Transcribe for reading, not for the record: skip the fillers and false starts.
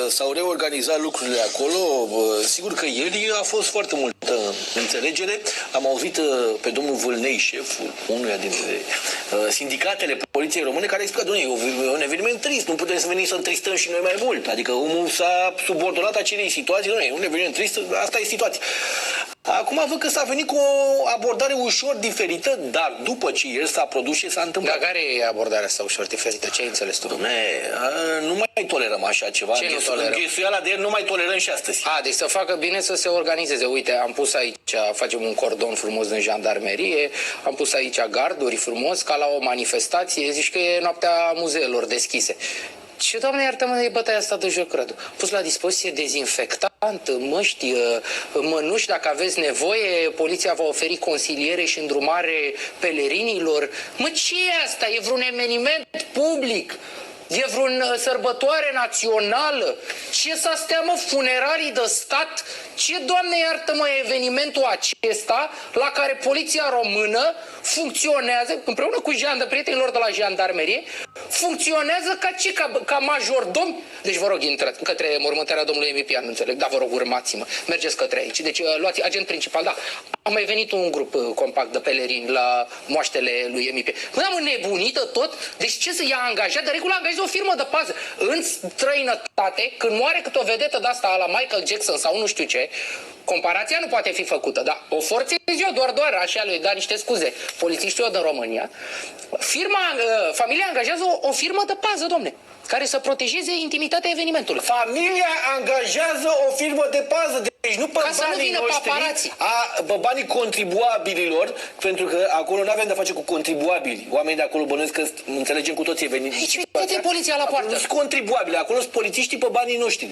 S-au reorganizat lucrurile acolo. Sigur că ieri a fost foarte multă înțelegere. Am auzit pe domnul Vâlnei, șeful unuia dintre sindicatele Poliției Române, care explică, domnule, e un eveniment trist, nu putem să venim să întristăm și noi mai mult. Adică omul s-a subordonat acelei situații, domnule, e un eveniment trist, asta e situația. Acum văd că s-a venit cu o abordare ușor diferită, dar după ce ieri s-a produs ce s-a întâmplat. Dar care e abordarea asta ușor diferită? Ce ai înțeles tu? Nu mai tolerăm așa ceva. Ce nu tolerăm? Înghesuiala de ieri nu mai tolerăm și astăzi. Deci să facă bine să se organizeze. Uite, am pus aici, facem un cordon frumos în jandarmerie, am pus aici garduri frumos, ca la o manifestație, zici că e noaptea muzeelor deschise. Și, Doamne, iartă-mă, e bătaia asta de joc, Radu. Pus la dispoziție dezinfectant, măști, mănuși, dacă aveți nevoie, poliția va oferi consiliere și îndrumare pelerinilor. Mă, ce e asta? E vreun eveniment public? E vreun sărbătoare națională? Ce să astea, mă, funeralii de stat? Ce, Doamne, iartă-mă, evenimentul acesta la care poliția română funcționează, împreună cu prietenilor de la jandarmerie, funcționează ca majordom. Deci vă rog, intrați către mormântarea domnului Emipian, nu înțeleg, dar vă rog, urmați-mă. Mergeți către aici. Deci luați agent principal, da. A mai venit un grup compact de pelerini la moaștele lui Emipian. Mă, am înnebunită tot. Deci ce să ia angajat? De regulă angajez o firmă de pază. În străinătate, când moare câte o vedetă de asta la Michael Jackson sau nu știu ce, comparația nu poate fi făcută, dar o forțez eu doar așa lui, dar niște scuze. Polițiștii eu din România. Familia angajează o firmă de pază, domne, care să protejeze intimitatea evenimentului. Familia angajează o firmă de pază, deci nu pe banii noștri, pe banii contribuabililor, pentru că acolo nu avem de-a face cu contribuabili. Oamenii de acolo bănuiesc că înțelegem cu toții evenimentul. Aici uite poliția la poartă. Sunt contribuabili, acolo sunt polițiștii pe banii noștri.